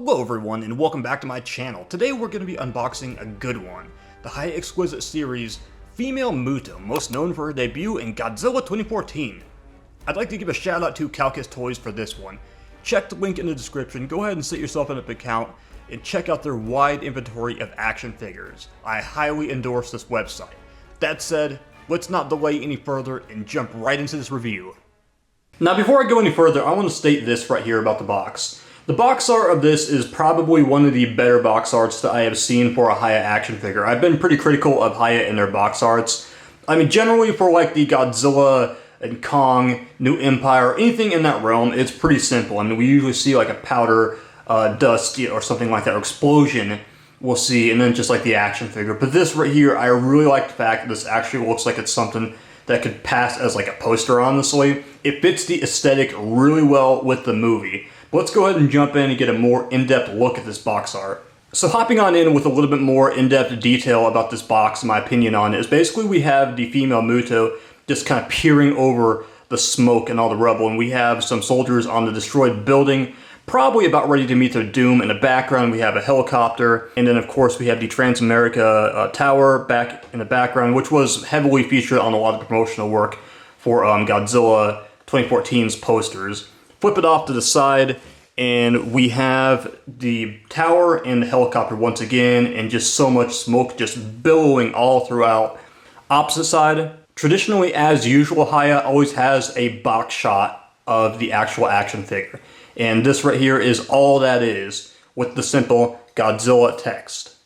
Hello everyone and welcome back to my channel. Today we're going to be unboxing a good one. The Hiya Exquisite series, Female Muto, most known for her debut in Godzilla 2014. I'd like to give a shout out to Calcus Toys for this one. Check the link in the description, go ahead and set yourself an account, and check out their wide inventory of action figures. I highly endorse this website. That said, let's not delay any further and jump right into this review. Now before I go any further, I want to state this right here about the box. The box art of this is probably one of the better box arts that I have seen for a Hiya action figure. I've been pretty critical of Hiya and their box arts. I mean, generally for like the Godzilla and Kong, New Empire, anything in that realm, it's pretty simple. I mean, we usually see like a powder dust or something like that, or explosion we'll see, and then just like the action figure. But this right here, I really like the fact that this actually looks like it's something that could pass as like a poster, honestly. It fits the aesthetic really well with the movie. Let's go ahead and jump in and get a more in-depth look at this box art. So hopping on in with a little bit more in-depth detail about this box, in my opinion on it, is basically we have the Female Muto just kind of peering over the smoke and all the rubble, and we have some soldiers on the destroyed building, probably about ready to meet their doom. In the background we have a helicopter, and then of course we have the Transamerica Tower back in the background, which was heavily featured on a lot of the promotional work for Godzilla 2014's posters. Flip it off to the side, and we have the tower and the helicopter once again, and just so much smoke just billowing all throughout. Opposite side, traditionally as usual, Hiya always has a box shot of the actual action figure. And this right here is all that is, with the simple Godzilla text.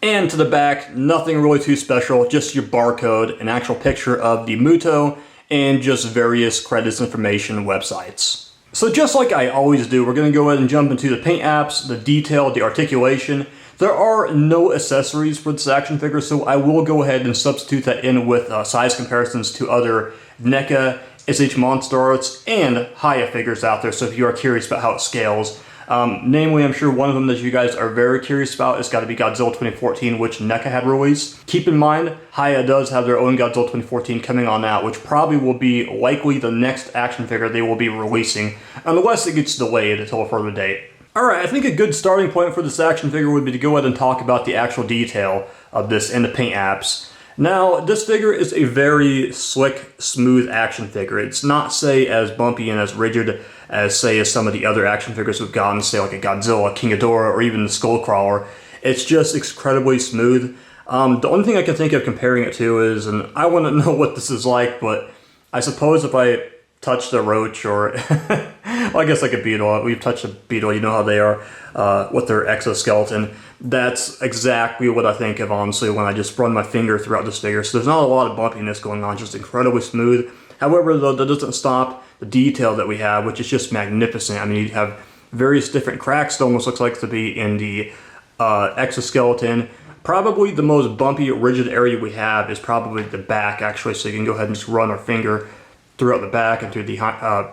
And to the back, nothing really too special, just your barcode, an actual picture of the Muto, and just various credits, information, websites. So just like I always do, we're going to go ahead and jump into the paint apps, the detail, the articulation. There are no accessories for this action figure, so I will go ahead and substitute that in with size comparisons to other NECA, SH Monster Arts, and Hiya figures out there, so if you are curious about how it scales. Namely, I'm sure one of them that you guys are very curious about is got to be Godzilla 2014, which NECA had released. Keep in mind, Hiya does have their own Godzilla 2014 coming on out, which probably will be likely the next action figure they will be releasing, unless it gets delayed until a further date. Alright, I think a good starting point for this action figure would be to go ahead and talk about the actual detail of this in the paint apps. Now, this figure is a very slick, smooth action figure. It's not, say, as bumpy and as rigid as, say, as some of the other action figures we've gotten, say, like a Godzilla, King Ghidorah, or even the Skullcrawler. It's just incredibly smooth. The only thing I can think of comparing it to is, and I want to know what this is like, but I suppose if I touched a roach or, well, I guess like a beetle. We've touched a beetle, you know how they are with their exoskeleton. That's exactly what I think of, honestly, when I just run my finger throughout this figure. So there's not a lot of bumpiness going on, just incredibly smooth. However, though, that doesn't stop the detail that we have, which is just magnificent. I mean, you have various different cracks. It almost looks like to be in the exoskeleton. Probably the most bumpy, rigid area we have is probably the back, actually. So you can go ahead and just run our finger throughout the back and through the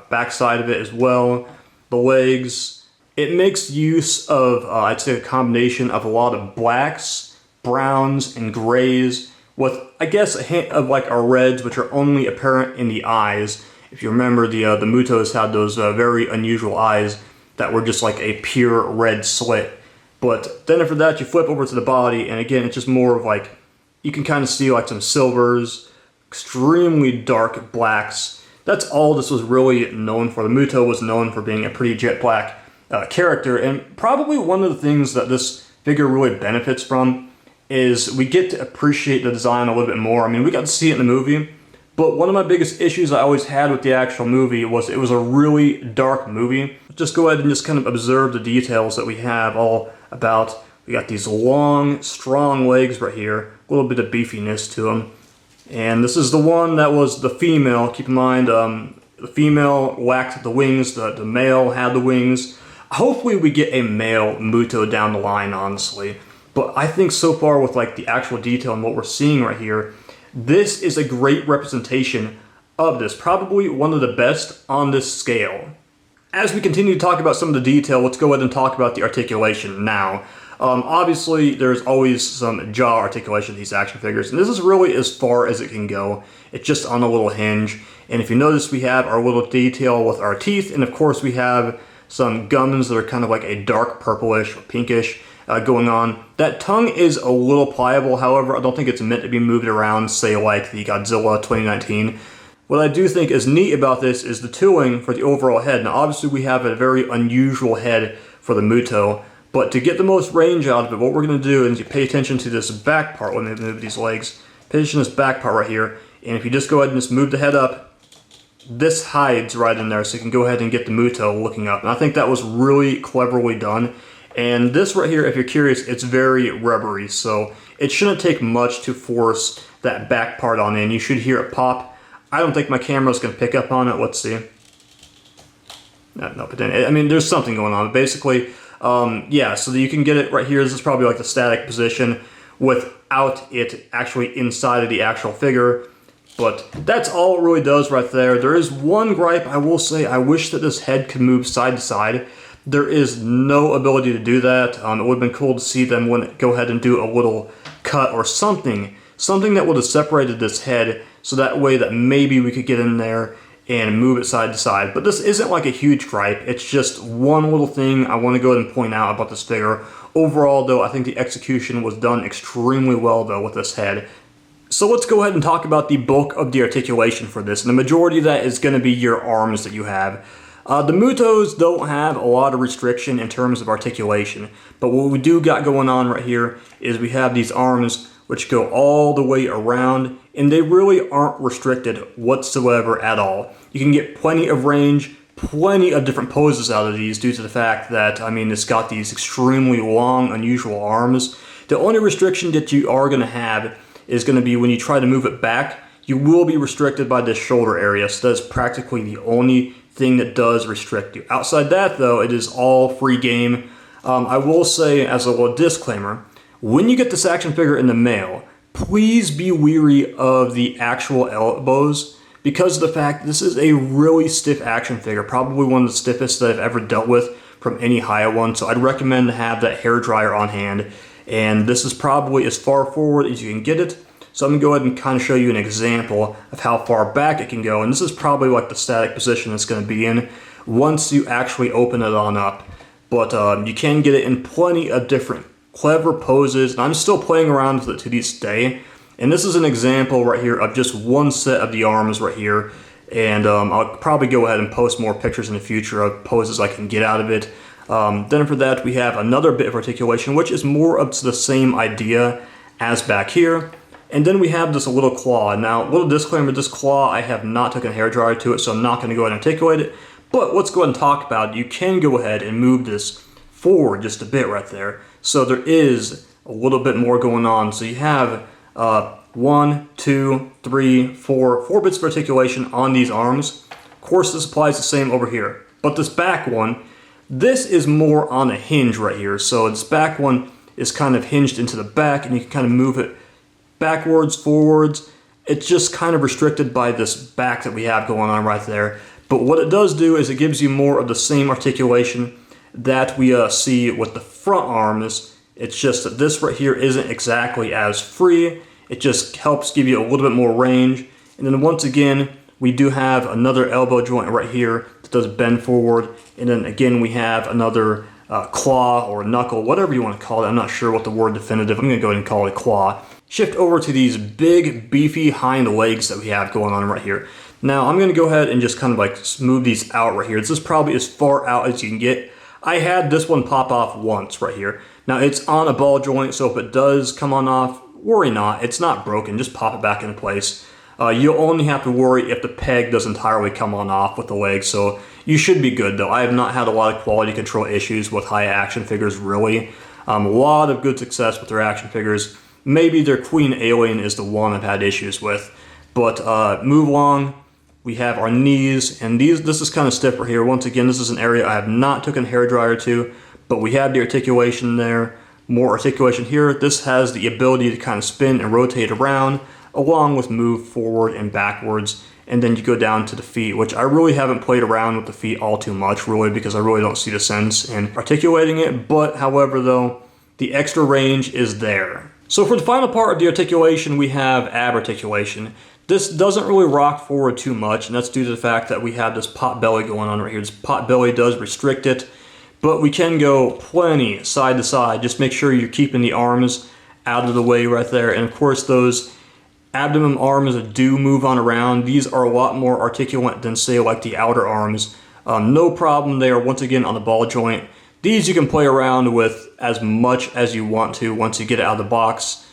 back side of it as well. The legs. It makes use of, I'd say, a combination of a lot of blacks, browns, and grays, with, I guess, a hint of like our reds, which are only apparent in the eyes. If you remember, the Mutos had those very unusual eyes that were just like a pure red slit. But then after that, you flip over to the body, and again, it's just more of like, you can kind of see like some silvers, extremely dark blacks. That's all this was really known for. The Muto was known for being a pretty jet black character, and probably one of the things that this figure really benefits from is we get to appreciate the design a little bit more. I mean, we got to see it in the movie, but one of my biggest issues I always had with the actual movie was it was a really dark movie. Just go ahead and just kind of observe the details that we have all about. We got these long, strong legs right here, a little bit of beefiness to them. And this is the one that was the female. Keep in mind, the female lacked the wings, the male had the wings. Hopefully we get a male Muto down the line, honestly. But I think so far with like the actual detail and what we're seeing right here, this is a great representation of this. Probably one of the best on this scale. As we continue to talk about some of the detail, let's go ahead and talk about the articulation now. Obviously, there's always some jaw articulation in these action figures, and this is really as far as it can go. It's just on a little hinge. And if you notice, we have our little detail with our teeth, and of course we have some gums that are kind of like a dark purplish or pinkish going on. That tongue is a little pliable, however, I don't think it's meant to be moved around, say like the Godzilla 2019. What I do think is neat about this is the tooling for the overall head. Now obviously we have a very unusual head for the Muto, but to get the most range out of it, what we're going to do is you pay attention to this back part when they move these legs. Pay attention to this back part right here, and if you just go ahead and just move the head up, this hides right in there, so you can go ahead and get the Muto looking up. And I think that was really cleverly done. And this right here, if you're curious, it's very rubbery, so it shouldn't take much to force that back part on in. You should hear it pop. I don't think my camera's going to pick up on it. Let's see. No, but then, I mean, there's something going on. But basically, yeah, so that you can get it right here. This is probably like the static position without it actually inside of the actual figure. But that's all it really does right there. There is one gripe I will say. I wish that this head could move side to side. There is no ability to do that. It would have been cool to see them go ahead and do a little cut or something that would have separated this head, so that way that maybe we could get in there and move it side to side. But this isn't like a huge gripe. It's just one little thing I want to go ahead and point out about this figure. Overall, though, I think the execution was done extremely well, though, with this head. So let's go ahead and talk about the bulk of the articulation for this. And the majority of that is going to be your arms that you have. The Mutos don't have a lot of restriction in terms of articulation, but what we do got going on right here is we have these arms which go all the way around, and they really aren't restricted whatsoever at all. You can get plenty of range, plenty of different poses out of these due to the fact that, I mean, it's got these extremely long, unusual arms. The only restriction that you are going to have is going to be when you try to move it back, you will be restricted by this shoulder area, so that's practically the only thing that does restrict you. Outside that, though, it is all free game. I will say, as a little disclaimer, when you get this action figure in the mail, please be weary of the actual elbows, because of the fact this is a really stiff action figure, probably one of the stiffest that I've ever dealt with from any Hiya one, so I'd recommend to have that hair dryer on hand, and this is probably as far forward as you can get it. So I'm going to go ahead and kind of show you an example of how far back it can go, and this is probably like the static position it's going to be in once you actually open it on up. But you can get it in plenty of different clever poses, and I'm still playing around with it to this day. And this is an example right here of just one set of the arms right here, and I'll probably go ahead and post more pictures in the future of poses I can get out of it. Then for that, we have another bit of articulation, which is more of the same idea as back here. And then we have this little claw. Now, little disclaimer, this claw, I have not taken a hairdryer to it, so I'm not going to go ahead and articulate it. But let's go ahead and talk about it. You can go ahead and move this forward just a bit right there. So there is a little bit more going on. So you have 1, 2, 3, 4 bits of articulation on these arms. Of course, this applies the same over here. But this back one, this is more on a hinge right here. So this back one is kind of hinged into the back, and you can kind of move it backwards, forwards. It's just kind of restricted by this back that we have going on right there. But what it does do is it gives you more of the same articulation that we see with the front arms. It's just that this right here isn't exactly as free. It just helps give you a little bit more range. And then once again, we do have another elbow joint right here that does bend forward. And then again, we have another claw or knuckle, whatever you want to call it. I'm not sure what the word definitive. I'm going to go ahead and call it claw. Shift over to these big, beefy hind legs that we have going on right here. Now, I'm going to go ahead and just kind of like smooth these out right here. This is probably as far out as you can get. I had this one pop off once right here. Now, it's on a ball joint, so if it does come on off, worry not. It's not broken. Just pop it back into place. You'll only have to worry if the peg does entirely come on off with the leg, so you should be good, though. I have not had a lot of quality control issues with Hiya action figures, really. A lot of good success with their action figures. Maybe their Queen Alien is the one I've had issues with. But move along. We have our knees, and this is kind of stiff right here. Once again, this is an area I have not taken a hairdryer to, but we have the articulation there. More articulation here. This has the ability to kind of spin and rotate around, along with move forward and backwards. And then you go down to the feet, which I really haven't played around with the feet all too much, really, because I really don't see the sense in articulating it. But however, though, the extra range is there. So for the final part of the articulation, we have ab articulation. This doesn't really rock forward too much, and that's due to the fact that we have this pot belly going on right here. This pot belly does restrict it, but we can go plenty side to side. Just make sure you're keeping the arms out of the way right there. And of course, those abdomen arms that do move on around, these are a lot more articulate than, say, like the outer arms. No problem there, once again, on the ball joint. These you can play around with as much as you want to once you get it out of the box.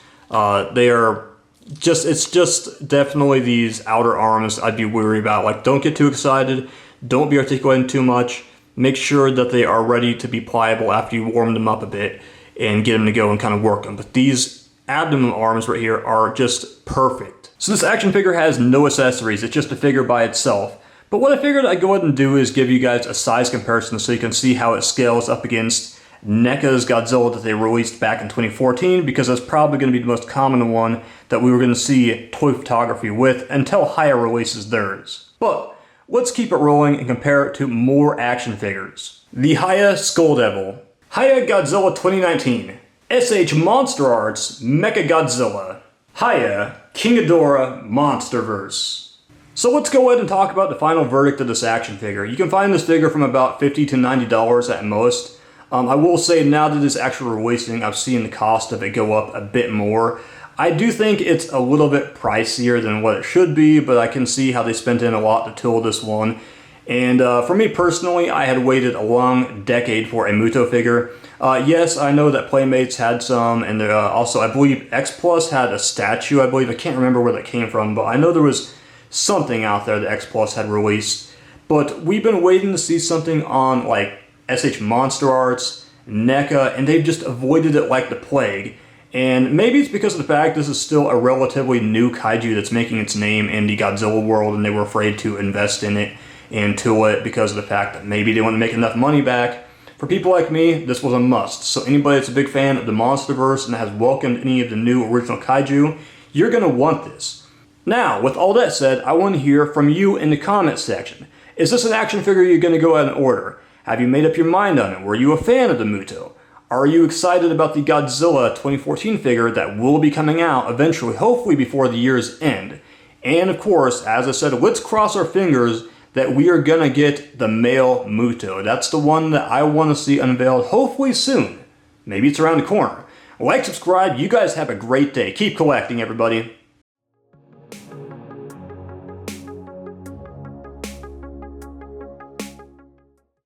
It's just definitely these outer arms I'd be worried about. Like, don't get too excited, don't be articulating too much. Make sure that they are ready to be pliable after you warm them up a bit and get them to go and kind of work them. But these abdomen arms right here are just perfect. So this action figure has no accessories, it's just a figure by itself. But what I figured I'd go ahead and do is give you guys a size comparison so you can see how it scales up against NECA's Godzilla that they released back in 2014, because that's probably going to be the most common one that we were going to see toy photography with until Hiya releases theirs. But let's keep it rolling and compare it to more action figures. The Hiya Skull Devil. Hiya Godzilla 2019. SH Monster Arts Mecha Godzilla. Hiya King Ghidorah Monsterverse. So let's go ahead and talk about the final verdict of this action figure. You can find this figure from about $50 to $90 at most. I will say, now that it's actually releasing, I've seen the cost of it go up a bit more. I do think it's a little bit pricier than what it should be, but I can see how they spent in a lot to tool this one. And for me personally, I had waited a long decade for a Muto figure. Yes, I know that Playmates had some, and also I believe X Plus had a statue, I believe. I can't remember where that came from, but I know there was something out there that X Plus had released. But we've been waiting to see something on like SH Monster Arts, NECA, and they've just avoided it like the plague. And maybe it's because of the fact this is still a relatively new kaiju that's making its name in the Godzilla world, and they were afraid to invest in it and tool it because of the fact that maybe they want to make enough money back. For people like me, this was a must. So anybody that's a big fan of the Monsterverse and has welcomed any of the new original kaiju, you're going to want this. Now, with all that said, I want to hear from you in the comments section. Is this an action figure you're going to go ahead and order? Have you made up your mind on it? Were you a fan of the Muto? Are you excited about the Godzilla 2014 figure that will be coming out eventually, hopefully before the year's end? And of course, as I said, let's cross our fingers that we are going to get the male Muto. That's the one that I want to see unveiled hopefully soon. Maybe it's around the corner. Like, subscribe, you guys have a great day. Keep collecting, everybody.